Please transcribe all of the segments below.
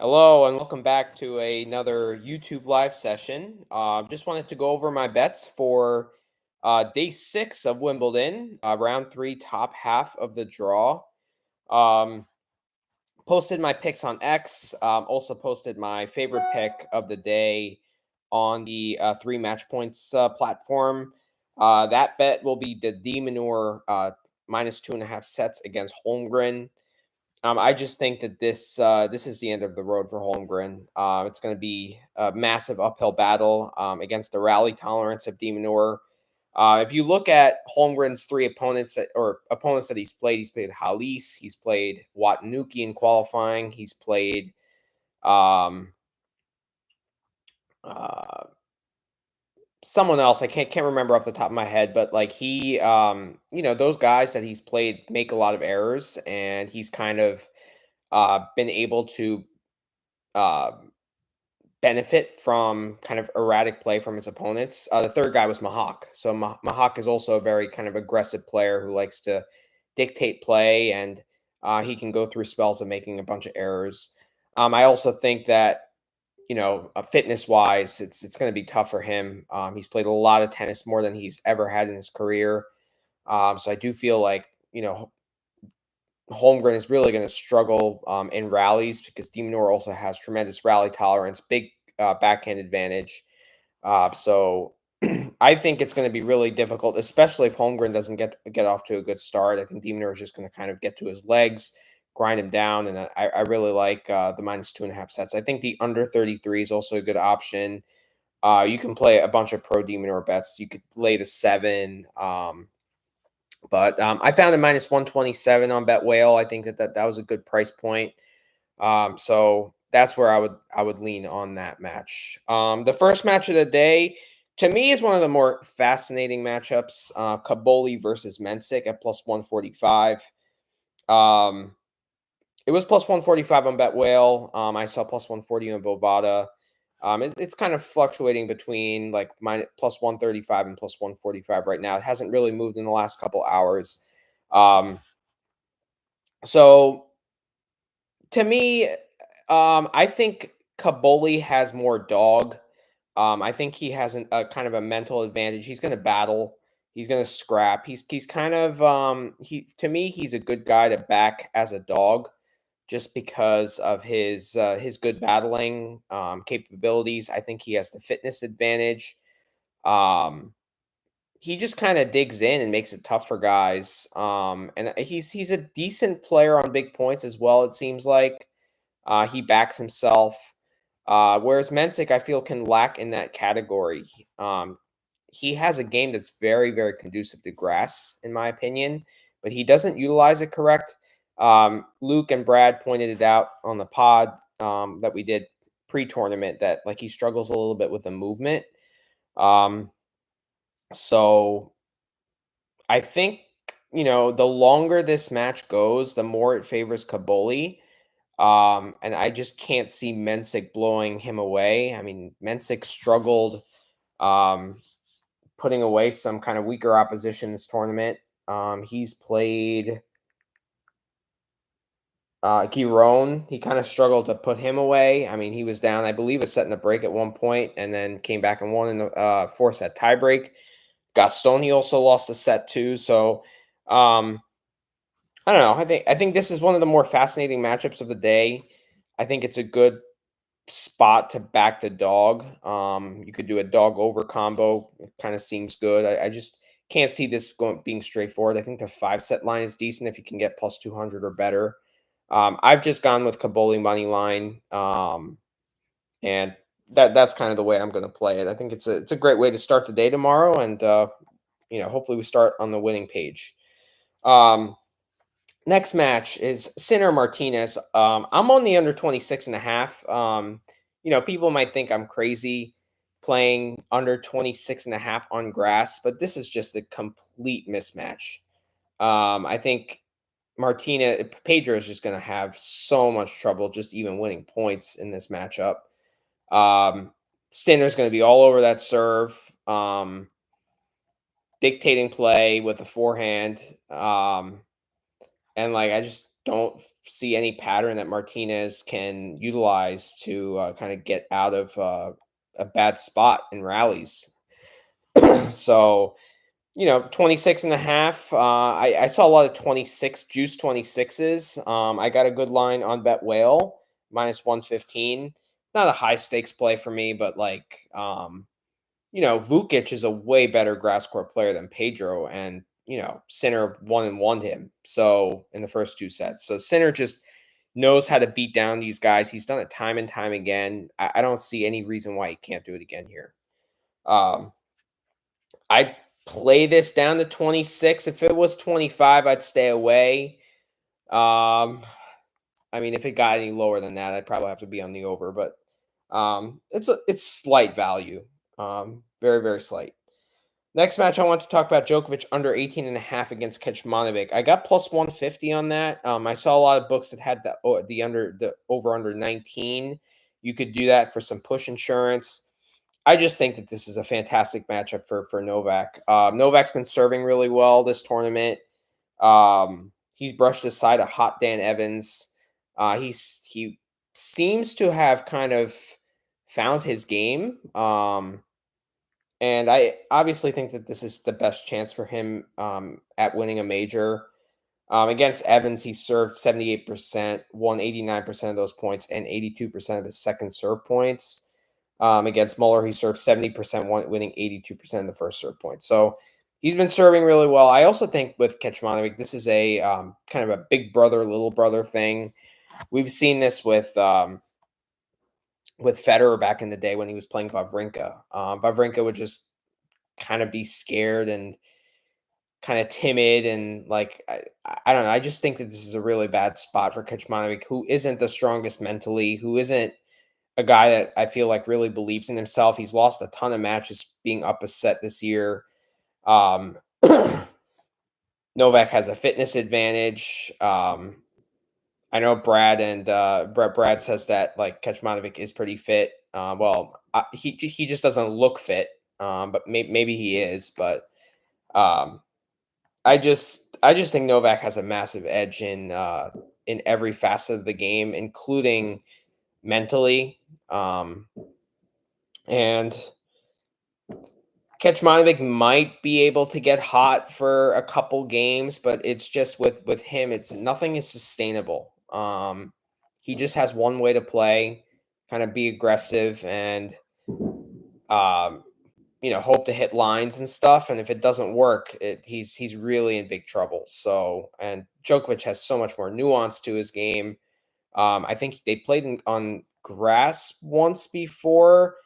Hello and welcome back to another YouTube live session. Just wanted to go over my bets for day 6 of Wimbledon, round 3, top half of the draw. Um, Posted my picks on X. Also posted my favorite pick of the day on the 3 match points platform. That bet will be the D Manure minus 2.5 sets against Holmgren. I just think that this is the end of the road for Holmgren. It's going to be a massive uphill battle against the rally tolerance of Demonor. If you look at Holmgren's three opponents opponents that he's played Halis, he's played Watanuki in qualifying, he's played um, uh, someone else. I can't remember off the top of my head, but like those guys that he's played make a lot of errors, and he's kind of been able to uh, benefit from kind of erratic play from his opponents. The third guy was Mahak. So Mahak is also a very kind of aggressive player who likes to dictate play, and he can go through spells of making a bunch of errors. I also think that fitness wise, it's going to be tough for him. He's played a lot of tennis, more than he's ever had in his career. So I do feel like Holmgren is really going to struggle in rallies because Demonor also has tremendous rally tolerance, big backhand advantage. So I think it's going to be really difficult, especially if Holmgren doesn't get off to a good start. I think Demonor is just going to kind of get to his legs, grind him down, and I really like the minus 2.5 sets. I think the under 33 is also a good option. You can play a bunch of pro Demonor bets. You could lay the 7. But I found a minus 127 on Bet Whale. I think that was a good price point. So that's where I would lean on that match. The first match of the day to me is one of the more fascinating matchups. Kaboli versus Mensik at plus 145. Um, it was plus 145 on Bet Whale. I saw plus 140 on Bovada. It's kind of fluctuating between like plus 135 and plus 145 right now. It hasn't really moved in the last couple hours. Um, so to me, I think Kaboli has more dog. I think he has a kind of a mental advantage. He's going to battle. He's going to scrap. He's kind of he to me he's a good guy to back as a dog just because of his good battling capabilities. I think he has the fitness advantage. Um, he just kind of digs in and makes it tough for guys. And he's a decent player on big points as well. It seems like he backs himself. Whereas Mensik, I feel, can lack in that category. He has a game that's very, very conducive to grass, in my opinion, but he doesn't utilize it correct. Luke and Brad pointed it out on the pod that we did pre-tournament that like he struggles a little bit with the movement. Um, so I think the longer this match goes, the more it favors Kaboli. And I just can't see Mensik blowing him away. I mean, Mensik struggled um, putting away some kind of weaker opposition this tournament. He's played Giron. He kind of struggled to put him away. I mean, he was down, I believe, a set in a break at one point, and then came back and won in the 4-set tiebreak. Gaston, he also lost a set too. So I don't know. I think this is one of the more fascinating matchups of the day. I think it's a good spot to back the dog. You could do a dog over combo. It kind of seems good. I just can't see this being straightforward. I think the 5-set line is decent if you can get plus 200 or better. I've just gone with Kaboli money line, and that's kind of the way I'm going to play it. I think it's a great way to start the day tomorrow, and hopefully we start on the winning page. Um, Next match is Sinner Martinez. I'm on the under 26.5. People might think I'm crazy playing under 26.5 on grass, but this is just a complete mismatch. I think Pedro is just going to have so much trouble just even winning points in this matchup. Sinner's going to be all over that serve, dictating play with a forehand. And like don't see any pattern that Martinez can utilize to kind of get out of a bad spot in rallies. So, 26 and a half. I saw a lot of 26 juice 26s. I got a good line on Bet Whale minus 115. Not a high stakes play for me, but like, Vukic is a way better grass court player than Pedro, and Sinner 1-1 him. So in the first two sets, so Sinner just knows how to beat down these guys. He's done it time and time again. I don't see any reason why he can't do it again here. Um, I'd play this down to 26. If it was 25, I'd stay away. Um, I mean, if it got any lower than that, I'd probably have to be on the over, but it's slight value. Very, very slight. Next match I want to talk about, Djokovic under 18 and a half against Kecmanovic. I got plus 150 on that. I saw a lot of books that had the over under 19. You could do that for some push insurance. I just think that this is a fantastic matchup for Novak. Novak's been serving really well this tournament. He's brushed aside a hot Dan Evans. He seems to have kind of found his game. And I obviously think that this is the best chance for him at winning a major. Against Evans, he served 78%, won 89% of those points, and 82% of his second serve points. Against Muller, he served 70%, winning 82% of the first serve points. So he's been serving really well. I also think with Kecmanovic, this is a kind of a big brother, little brother thing. We've seen this with Federer back in the day when he was playing Wawrinka. Wawrinka would just kind of be scared and kind of timid, and like I don't know. I just think that this is a really bad spot for Kecmanovic, who isn't the strongest mentally, who isn't a guy that I feel like really believes in himself. He's lost a ton of matches being up a set this year. Um, Novak has a fitness advantage. I know Brad says that like Kecmanovic is pretty fit. He just doesn't look fit. But maybe he is. But um, I just think Novak has a massive edge in every facet of the game, including mentally. And Kecmanovic might be able to get hot for a couple games, but it's just with him, it's nothing is sustainable. He just has one way to play, kind of be aggressive and um, hope to hit lines and stuff. And if it doesn't work, he's really in big trouble. So, and Djokovic has so much more nuance to his game. I think they played on grass once before,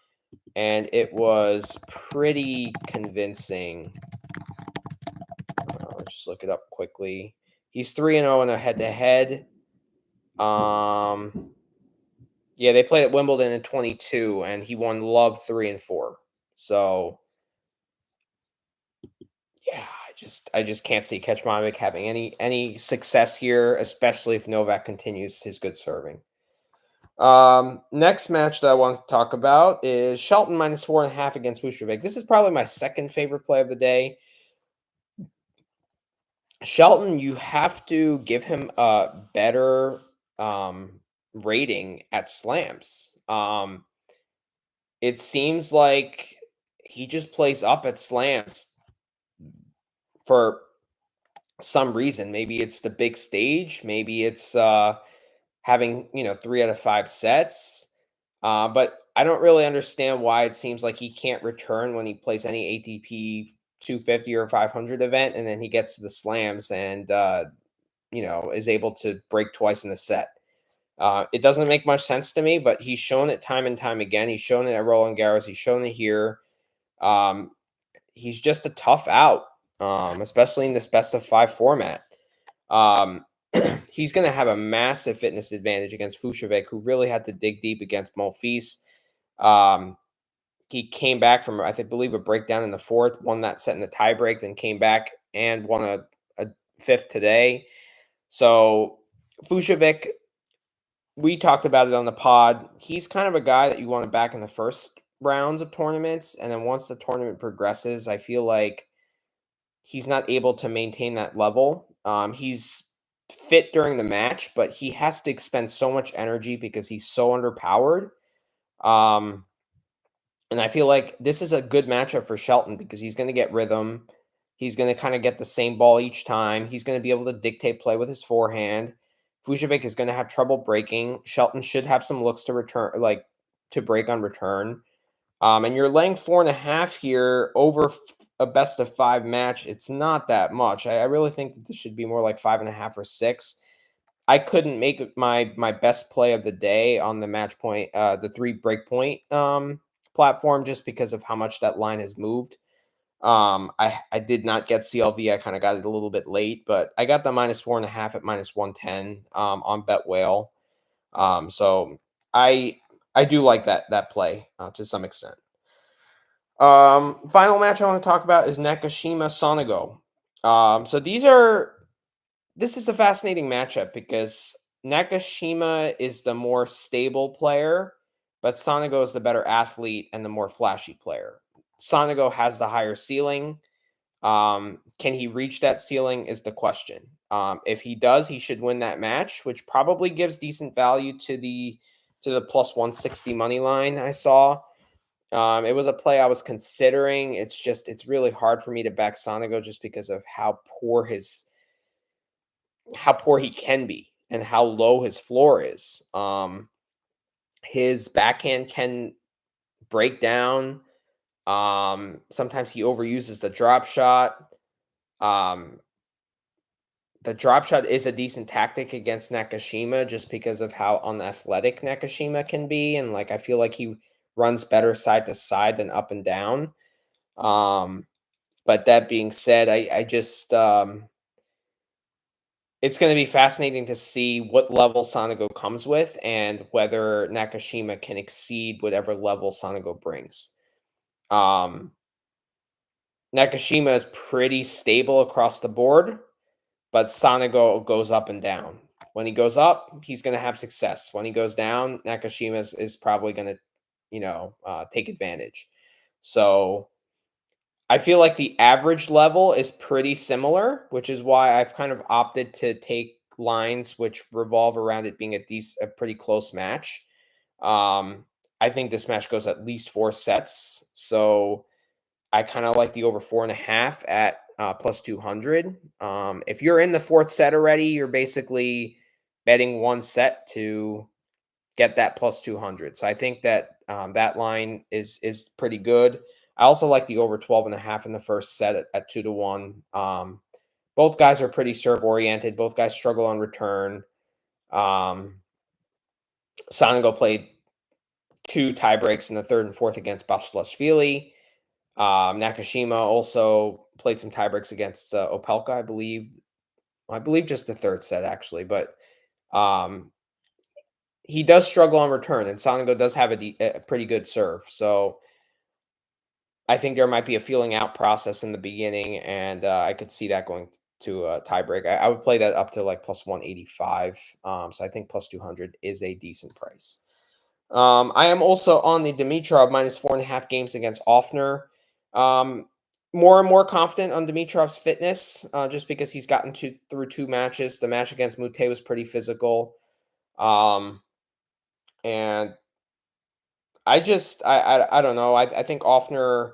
and it was pretty convincing. Let's just look it up quickly. He's 3-0 in a head-to-head. Yeah, they played at Wimbledon in 22, and he won Love 3 and 4. So, yeah, I just can't see Kecmanovic having any success here, especially if Novak continues his good serving. Next match that I want to talk about is Shelton minus 4.5 against Vucevic. This is probably my second favorite play of the day. Shelton, you have to give him a better rating at slams. It seems like he just plays up at slams for some reason. Maybe it's the big stage. Maybe it's having 3 out of 5 sets. But I don't really understand why it seems like he can't return when he plays any ATP 250 or 500 event, and then he gets to the slams and is able to break twice in the set. It doesn't make much sense to me, but he's shown it time and time again. He's shown it at Roland Garros. He's shown it here. He's just a tough out, especially in this best of 5 format. He's going to have a massive fitness advantage against Vucevic, who really had to dig deep against Monfils. He came back from, believe, a breakdown in the fourth, won that set in the tiebreak, then came back and won a fifth today. So Vucevic, we talked about it on the pod. He's kind of a guy that you want to back in the first rounds of tournaments, and then once the tournament progresses, I feel like he's not able to maintain that level. He's fit during the match, but he has to expend so much energy because he's so underpowered. Um, and I feel like this is a good matchup for Shelton because he's going to get rhythm. He's going to kind of get the same ball each time. He's going to be able to dictate play with his forehand. Vujovic is going to have trouble breaking. Shelton should have some looks to return, like to break on return. And you're laying 4.5 here over a best of 5 match. It's not that much. I really think that this should be more like 5.5 or 6. I couldn't make it my best play of the day on the match point, the 3 breakpoint platform, just because of how much that line has moved. I did not get CLV. I kind of got it a little bit late, but I got the -4.5 at -110 on Bet Whale. So I do like that play to some extent. Final match I want to talk about is Nakashima Sonego. So this is a fascinating matchup because Nakashima is the more stable player, but Sonego is the better athlete and the more flashy player. Sonego has the higher ceiling. Can he reach that ceiling is the question. If he does, he should win that match, which probably gives decent value to the plus 160 money line I saw. It was a play I was considering. It's really hard for me to back Sonego just because of how poor he can be and how low his floor is. His backhand can break down. Sometimes he overuses the drop shot. Um, the drop shot is a decent tactic against Nakashima just because of how unathletic Nakashima can be. And like I feel like he runs better side to side than up and down. Um, but that being said, I just it's going to be fascinating to see what level Sonego comes with and whether Nakashima can exceed whatever level Sonego brings. Um, Nakashima is pretty stable across the board, but Sonego goes up and down. When he goes up, he's going to have success. When he goes down, Nakashima is probably going to, take advantage. So I feel like the average level is pretty similar, which is why I've kind of opted to take lines which revolve around it being a pretty close match. Um, I think this match goes at least 4 sets, so I kind of like the over 4.5 at plus 200. If you're in the fourth set already, you're basically betting 1 set to get that plus 200. So I think that that line is pretty good. I also like the over 12.5 in the first set at 2-1. Both guys are pretty serve oriented. Both guys struggle on return. Um, Sonego played 2 tie breaks in the third and fourth against Basilashvili. Nakashima also played some tie breaks against Opelka, I believe. I believe just the third set actually, but um, he does struggle on return, and Sonego does have a pretty good serve. So I think there might be a feeling out process in the beginning, and I could see that going to a tiebreak. I would play that up to like plus 185. So I think plus 200 is a decent price. I am also on the Dimitrov -4.5 games against Offner. Um, more and more confident on Dimitrov's fitness, just because he's gotten through 2 matches. The match against Mute was pretty physical. Um, and I don't know. I think Offner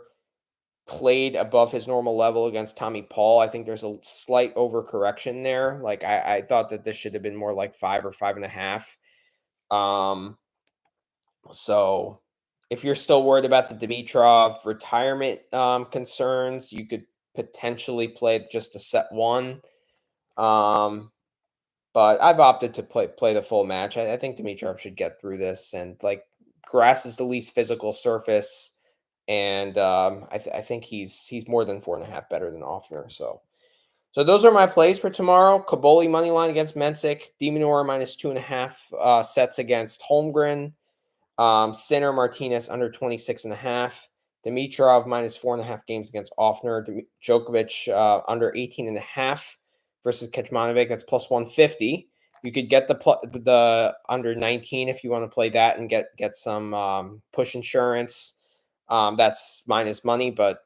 played above his normal level against Tommy Paul. I think there's a slight overcorrection there. Like I thought that this should have been more like 5 or 5.5. Um, so if you're still worried about the Dimitrov retirement concerns, you could potentially play just a set 1. Um, but I've opted to play the full match. I think Dimitrov should get through this, and like grass is the least physical surface, and I think he's more than 4.5 better than Offner. So those are my plays for tomorrow. Kaboli money line against Mensik, Demonor -2.5 sets against Holmgren. Sinner Martinez under 26.5. Dimitrov -4.5 games against Offner. Djokovic under 18.5 versus Kecmanovic. That's plus 150. You could get the under 19 if you want to play that and get some push insurance. That's minus money, but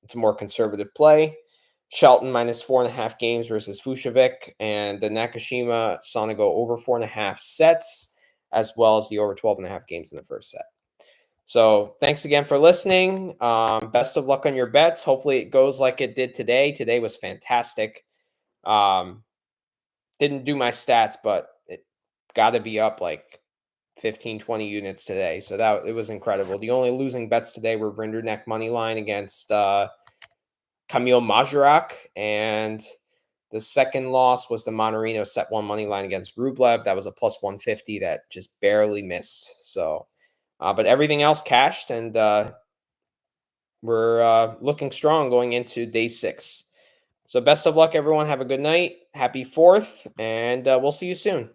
it's a more conservative play. Shelton minus 4.5 games versus Fushevik, and the Nakashima Sonego over 4.5 sets, as well as the over 12.5 games in the first set. So thanks again for listening. Best of luck on your bets. Hopefully it goes like it did today. Today was fantastic. Um, didn't do my stats, but it got to be up like 15, 20 units today. So that it was incredible. The only losing bets today were Rinderneck money line against Kamil Mazurak, and the second loss was the Monterino set one money line against Rublev. That was a plus 150 that just barely missed. So, but everything else cashed, and we're looking strong going into day 6. So, best of luck, everyone. Have a good night. Happy 4th, and we'll see you soon.